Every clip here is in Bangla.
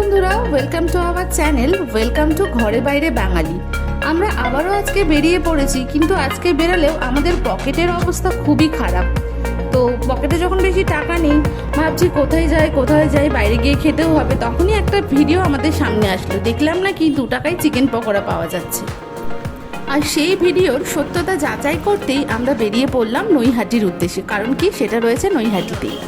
বন্ধুরা, welcome to our channel, welcome to ঘরে বাইরে বাঙালি। আমরা আবারও আজকে বেরিয়ে পড়েছি, কিন্তু আজকে বেরোলেও আমাদের পকেটের অবস্থা খুবই খারাপ। তো পকেটে যখন বেশি টাকা নেই, ভাবছি কোথায় যাই, বাইরে গিয়ে খেতেও হবে। তখনই একটা ভিডিও আমাদের সামনে আসলো, দেখলাম নাকি 2 টাকায় চিকেন পকোড়া পাওয়া যাচ্ছে। আর সেই ভিডিওর সত্যতা যাচাই করতেই আমরা বেরিয়ে পড়লাম নৈহাটির উদ্দেশ্যে। কারণ কি, সেটা রয়েছে নৈহাটিতেই।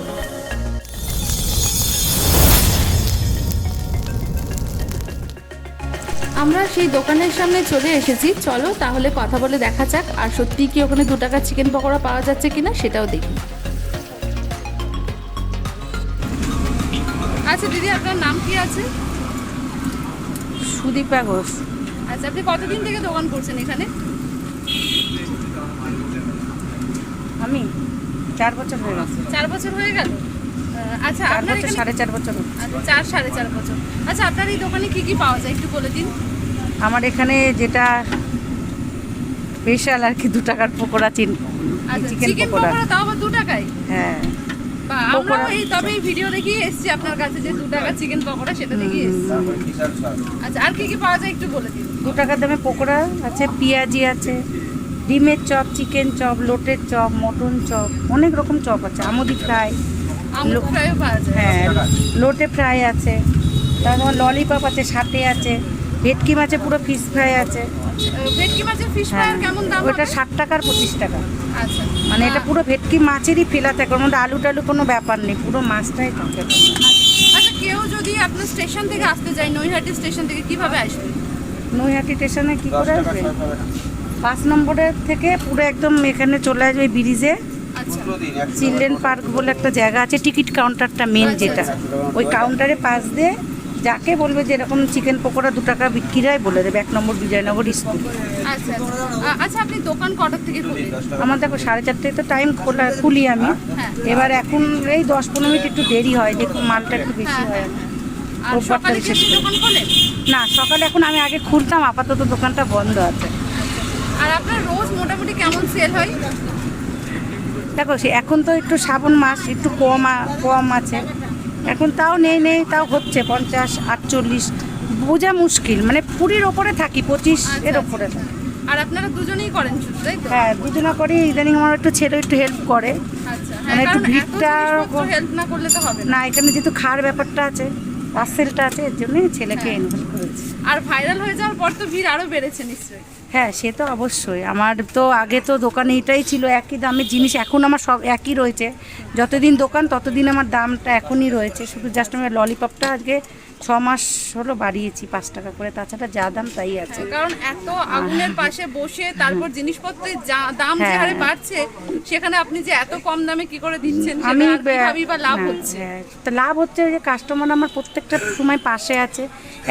আমরা সেই দোকানের সামনে চলে এসেছি। চলো তাহলে কথা বলে দেখা যাক, আর সত্যি কি ওখানে 2 টাকার চিকেন পকোড়া পাওয়া যাচ্ছে কিনা সেটাও দেখি। আচ্ছা দিদি, আপনার নাম কি আছে? সুদীপা ঘোষ। আচ্ছা, আপনি কতদিন থেকে দোকান করছেন এখানে? আমি 4 বছর হয়ে গেছে। 4 বছর হয়ে গেল। আচ্ছা, আপনার এখানে 4.5 বছর। আচ্ছা, 4-4.5 বছর। আচ্ছা, আপনার এই দোকানে কি কি পাওয়া যায় একটু বলে দিন। আমার এখানে যেটা স্পেশাল আর কি, 2 টাকার পকোড়া, চিকেন পকোড়া। তাও আবার 2 টাকায়? হ্যাঁ, আমরা এই ভিডিও দেখেই এসেছি আপনার কাছে, যে 2 টাকা চিকেন পকোড়া, সেটা দেখেই এসেছি। আচ্ছা, আর কি কি পাওয়া যায় একটু বলে দিন। 2 টাকার দামে পকোড়া আছে, পেঁয়াজি আছে, ডিমের চপ, চিকেন চপ, লোটের চপ, মটন চপ, অনেক রকম চপ আছে। আমুদি ফ্রাই, ফ্রাইও পাওয়া যায়। হ্যাঁ, লোটে ফ্রাই আছে, তারপর ললিপপ আছে, সাথে আছে, ভেটকি মাছে পুরো ফিশ ফ্রাই আছে। ভেটকি মাছের ফিশ ফ্রাই কেমন দাম? ওটা 60 টাকার 25 টাকা। আচ্ছা, মানে এটা পুরো ভেটকি মাছেরই ফেলা থাকে, ওর মধ্যে আলু টালু কোনো ব্যাপার নেই, পুরো মাছটাই থাকে। আচ্ছা, কেউ যদি আপনার স্টেশন থেকে আসতে যায়, নৈহাটি স্টেশন থেকে কিভাবে আসবে? নৈহাটি স্টেশনে কি করে আসবে? 5 নম্বরের থেকে পুরো একদম এখানে চলে আসবে ব্রিজে। আচ্ছা, চিলড্রেন পার্ক বলে একটা জায়গা আছে, টিকিট কাউন্টারটা মেন যেটা, ওই কাউন্টারে পাশ দিয়ে যাকে বলবে যে এরকম চিকেন পকোড়া 2 টাকা বিক্রি হয়, বলে দেবে 1 নম্বর বিজয়নগর স্কুল। আচ্ছা। আচ্ছা, আপনি দোকান কটার থেকে খোলেন? আমার দেখো 4:30 তো টাইম খুলি আমি। এবার এখন এই 10-15 মিনিট একটু দেরি হয়, দেখুন মালটা একটু বেশি হয়। আর সকালে কি দোকান খোলেন? না, সকালে এখন আমি আগে খুলতাম, আপাতত দোকানটা বন্ধ আছে। আর আপনার রোজ মোটামুটি কেমন সেল হয়? দেখো এখন তো একটু শ্রাবণ মাস, একটু কম আছে এখন, তাও নেই তাও হচ্ছে 50-48, বোঝা মুশকিল। মানে পুরীর ওপরে থাকি, 25 এর ওপরে থাকি। আর আপনারা দুজনেই করেন শুধু, তাই তো? হ্যাঁ, দুজনা করি। ইদানিং আমার একটু ছেলে একটু হেল্প করে। আচ্ছা, মানে একটু ভিড়টা হেল্প না করলে তো হবে না, এখানে যেহেতু খাওয়ার ব্যাপারটা আছে, পার্সেলটা আছে, এর জন্যই ছেলেকে ইনভলভ করেছি। আর ভাইরাল হয়ে যাওয়ার পর তো ভিড় আরো বেড়েছে নিশ্চয়ই। হ্যাঁ, সে তো অবশ্যই। আমার তো আগে তো দোকানে এটাই ছিল, একই দামের জিনিস। এখন আমার সব একই রয়েছে, যতদিন দোকান ততদিন আমার দামটা এখনই রয়েছে। শুধু জাস্ট আমি ললিপপটা আজকে 6 মাস হলো বাড়িয়েছি 5 টাকা করে, তাছাড়া যা দাম তাই আছে। কারণ এত আগুনের পাশে বসে তারপর জিনিসপত্রের দাম যে হারে বাড়ছে, সেখানে আপনি যে এত কম দামে কি করে দিচ্ছেন, আমি বা লাভ হচ্ছে? তো লাভ হচ্ছে যে কাস্টমার আমার প্রত্যেকটা সময় পাশে আছে।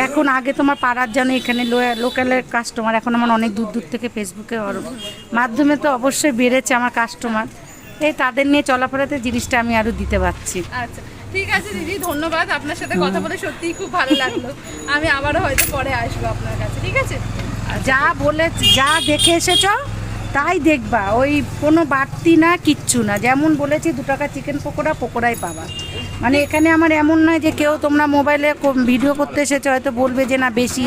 এখন আগে তোমার পাড়ার জন্য এখানে লোকালের কাস্টমার, এখন আমার অনেক দূর থেকে ফেসবুকে মাধ্যমে তো অবশ্যই বেড়েছে আমার কাস্টমার। এই তাদের নিয়ে চলাফেরাতে জিনিসটা আমি আরও দিতে পারছি। আচ্ছা, ঠিক আছে দিদি, ধন্যবাদ। আপনার সাথে কথা বলে সত্যিই খুব ভালো লাগলো। আমি আবারও হয়তো পরে আসবো আপনার কাছে, ঠিক আছে? যা দেখে এসেছ তাই দেখবা, ওই কোনো বাড়তি না, কিচ্ছু না। যেমন বলেছি 2 টাকা চিকেন পকোড়াই পাবা। মানে এখানে আমার এমন নয় যে কেউ তোমরা মোবাইলে ভিডিও করতে এসেছো হয়তো বলবে যে না বেশি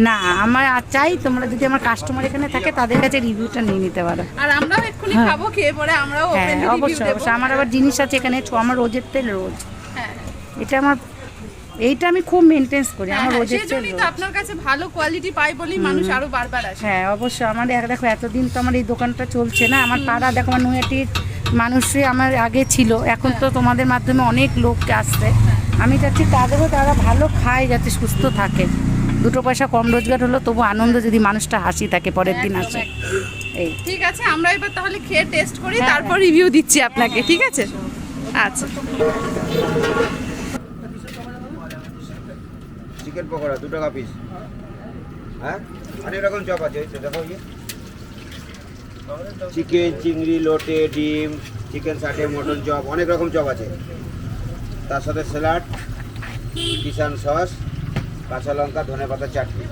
না। আমার চাই তোমরা যদি আমার কাস্টমার এখানে থাকে, তাদের কাছে রিভিউটা নিয়ে নিতে পারো। আর আমরাও এক্ষুনি খাবো, খেয়ে পরে আমরাও হ্যাঁ, অবশ্যই। আমার আবার জিনিস আছে এখানে, আমার রোজের তেল রোজ। হ্যাঁ, এটা এইটা আমি খুব মেনটেন্স করি। আমার রোজের তেল তো আপনার কাছে ভালো কোয়ালিটি পাই বলেই মানুষ আরো বারবার আসে। হ্যাঁ, অবশ্যই। আমার দেখো এতদিন তো আমার এই দোকানটা চলছে না। আমার পাড়া দেখো, আমার নৈহাটির মানুষই আমার আগে ছিল, এখন তো তোমাদের মাধ্যমে অনেক লোক আসছে। আমি চাচ্ছি তারা ভালো খায়, যাতে সুস্থ থাকে। 2 পয়সা কম রোজগার হলো, তবু আনন্দ, যদি মানুষটা হাসি থাকে পরের দিন আসে। এই ঠিক আছে, আমরা এবার তাহলে খেয়ে টেস্ট করি, তারপর রিভিউ দিচ্ছি আপনাকে, ঠিক আছে? আচ্ছা, চিকেন পকোড়া 2 টাকা পিস। হ্যাঁ, অনেক রকম চপ আছে, দেখো চিকেন, চিংড়ি, লোটে, ডিম, চিকেন সাটে, মটন চপ, অনেক রকম চপ আছে। তার সাথে স্যালাড, কিষান সস, কাঁচা লঙ্কা, ধনেপাতা চাটনি।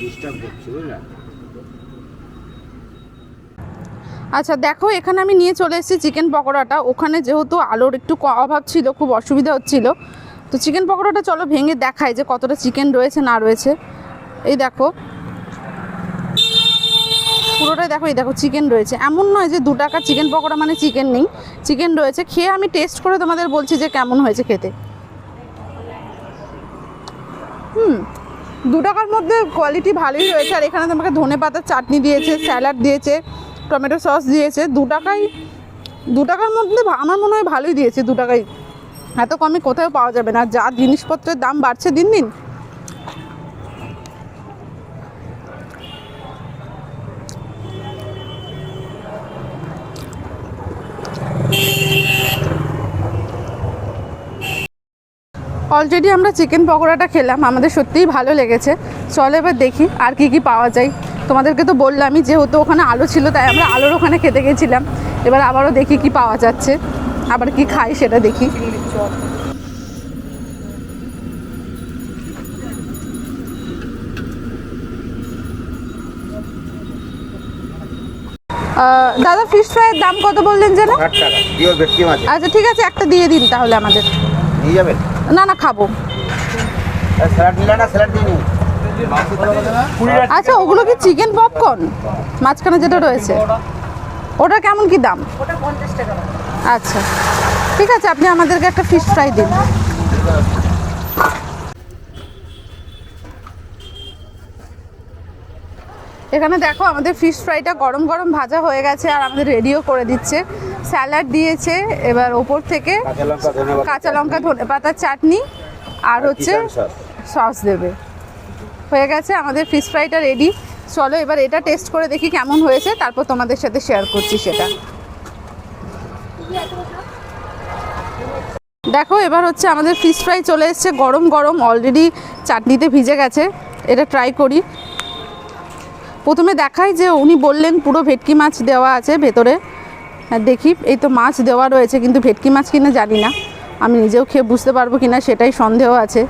ডিস্টার্ব করছি, বুঝলা? আচ্ছা দেখো, এখানে আমি নিয়ে চলে এসেছি চিকেন পকোড়াটা। ওখানে যেহেতু আলোর একটু অভাব ছিল, খুব অসুবিধা হচ্ছিল, তো চিকেন পকোড়াটা চলো ভেঙে দেখাই যে কতটা চিকেন রয়েছে না রয়েছে। এই দেখো পুরোটাই দেখো, এই দেখো চিকেন রয়েছে। এমন নয় যে 2 টাকার চিকেন পকোড়া মানে চিকেন নেই, চিকেন রয়েছে। খেয়ে আমি টেস্ট করে তোমাদের বলছি যে কেমন হয়েছে খেতে। 2 টাকার মধ্যে কোয়ালিটি ভালোই রয়েছে। আর এখানে তোমাকে ধনেপাতার চাটনি দিয়েছে, স্যালাড দিয়েছে, টমেটো সস দিয়েছে। 2 টাকার মধ্যে আমার মনে হয় ভালোই দিয়েছে। 2 টাকায় এত কমে কোথাও পাওয়া যাবে না, যা জিনিসপত্রের দাম বাড়ছে দিন দিন। অলরেডি আমরা চিকেন পকোড়াটা খেলাম, আমাদের সত্যিই ভালো লেগেছে। চলো এবার দেখি আর কি কি পাওয়া যায়। তোমাদেরকে তো বললামই যেহেতু ওখানে আলো ছিল তাই আমরা আলোর ওখানে খেতে গেছিলাম। এবার আবারও দেখি কি পাওয়া যাচ্ছে, আবার কি খাই সেটা দেখি। দাদা ফিশ ফ্রাইয়ের দাম কত বললেন যেন? 60 টাকা পিওর ভেটকি মাছ। আচ্ছা ঠিক আছে, একটা দিয়ে দিন তাহলে আমাদের। নিয়ে যাবেন? না না খাবো। স্যালাড নিলে না, স্যালাড দিয়ে নিন। আচ্ছা ওগুলো কি চিকেন পপকর্ন মাঝখানে যেটা রয়েছে, ওটা কেমন কি দাম? ওটা 50 টাকা। আচ্ছা ঠিক আছে, আপনি আমাদেরকে একটা ফিশ ফ্রাই দিন। এখানে দেখো আমাদের ফিশ ফ্রাইটা গরম গরম ভাজা হয়ে গেছে আর আমাদের রেডিও করে দিচ্ছে। স্যালাড দিয়েছে, এবার ওপর থেকে কাঁচা লঙ্কা ধনেপাতার চাটনি আর হচ্ছে সস দেবে। হয়ে গেছে আমাদের ফিশ ফ্রাইটা রেডি। চলো এবার এটা টেস্ট করে দেখি কেমন হয়েছে, তারপর তোমাদের সাথে শেয়ার করছি সেটা। দেখো এবার হচ্ছে আমাদের ফিশ ফ্রাই চলে এসছে গরম গরম, অলরেডি চাটনিতে ভিজে গেছে। এটা ট্রাই করি। প্রথমে দেখাই যে উনি বললেন পুরো ভেটকি মাছ দেওয়া আছে ভেতরে। দেখি এই তো মাছ দেওয়া রয়েছে, কিন্তু ভেটকি মাছ কিনা জানি না, আমি নিজেও খেয়ে বুঝতে পারবো কিনা সেটাই সন্দেহ আছে।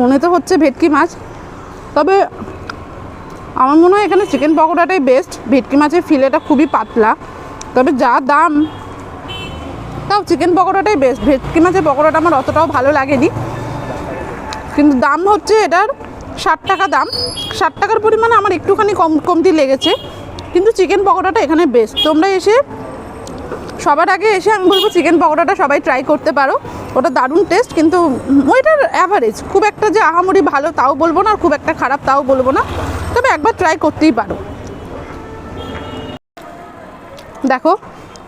মনে তো হচ্ছে ভেটকি মাছ, তবে আমার মনে হয় এখানে চিকেন পকোড়াটাই বেস্ট। ভেটকি মাছের ফিলেটা খুবই পাতলা, তবে যা দাম তাও চিকেন পকোড়াটাই বেস্ট। ভেটকি মাছের পকোড়াটা আমার অতটাও ভালো লাগেনি, কিন্তু দাম হচ্ছে এটার 60 টাকা দাম। 60 টাকার পরিমাণে আমার একটুখানি কমতি লেগেছে, কিন্তু চিকেন পকোড়াটা এখানে বেস্ট। তোমরা এসে সবার আগে এসে আমি বলবো চিকেন পকোড়াটা সবাই ট্রাই করতে পারো, ওটা দারুণ টেস্ট। কিন্তু ওইটার অ্যাভারেজ, খুব একটা যে আহামরি ভালো তাও বলবো না, আর খুব একটা খারাপ তাও বলবো না, তবে একবার ট্রাই করতেই পারো। দেখো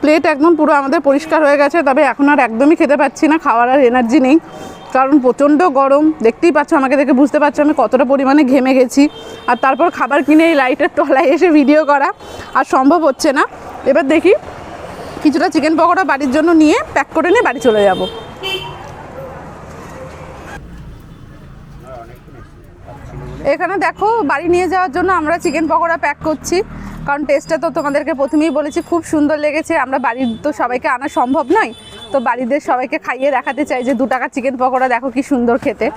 প্লেট একদম পুরো আমাদের পরিষ্কার হয়ে গেছে, তবে এখন আর একদমই খেতে পাচ্ছি না, খাওয়ার আর এনার্জি নেই, কারণ প্রচণ্ড গরম। দেখতেই পাচ্ছ, আমাকে দেখে বুঝতে পারছো আমি কতটা পরিমাণে ঘেমে গেছি। আর তারপর খাবার কিনে এই লাইটের তলায় এসে ভিডিও করা আর সম্ভব হচ্ছে না। এবার দেখি কিছুটা চিকেন পকোড়া বাড়ির জন্য নিয়ে প্যাক করে নিয়ে বাড়ি চলে যাব। এখানে দেখো বাড়ি নিয়ে যাওয়ার জন্য আমরা চিকেন পকোড়া প্যাক করছি, কারণ টেস্টটা তো তোমাদেরকে প্রথমেই বলেছি খুব সুন্দর লেগেছে। আমরা বাড়ির তো সবাইকে আনা সম্ভব নয়, তো বাড়িদের সবাইকে খাইয়ে দেখাতে চাই যে 2 টাকার চিকেন পকোড়া দেখো কি সুন্দর খেতে।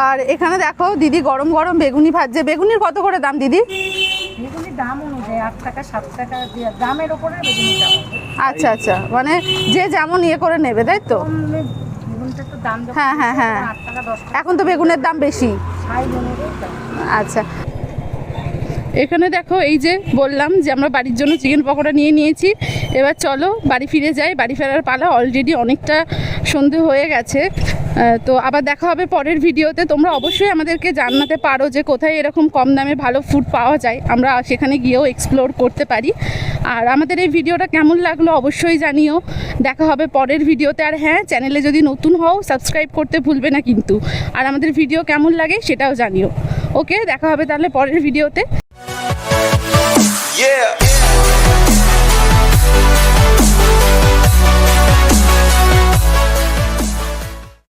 আর এখানে দেখো দিদি গরম গরম বেগুনি ভাজছে। বেগুনির কত করে দাম দিদি? বেগুনির দাম অনুযায়ী 8 টাকা 7 টাকা দামের ওপরে বেগুনির দাম। আচ্ছা আচ্ছা, মানে যে যেমন ইয়ে করে নেবে তাই তো? বেগুনটার তো দাম হ্যাঁ হ্যাঁ হ্যাঁ, 8 টাকা 10 টাকা। এখন তো বেগুনের দাম বেশি। আচ্ছা এখানে দেখো এই যে বললাম যে আমরা বাড়ির জন্য চিকেন পকোড়া নিয়ে নিয়েছি। এবার চলো বাড়ি ফিরে যাই, বাড়ি ফেরার পালা। অলরেডি অনেকটা সন্ধে হয়ে গেছে, তো আবার দেখা হবে পরের ভিডিওতে। তোমরা অবশ্যই আমাদেরকে জানাতে পারো যে কোথায় এরকম কম দামে ভালো ফুড পাওয়া যায়, আমরা সেখানে গিয়েও এক্সপ্লোর করতে পারি। আর আমাদের এই ভিডিওটা কেমন লাগলো অবশ্যই জানিও। দেখা হবে পরের ভিডিওতে। আর হ্যাঁ, চ্যানেলে যদি নতুন হও সাবস্ক্রাইব করতে ভুলবে না কিন্তু। আর আমাদের ভিডিও কেমন লাগে সেটাও জানিও। ওকে, দেখা হবে তাহলে পরের ভিডিওতে। Yeah.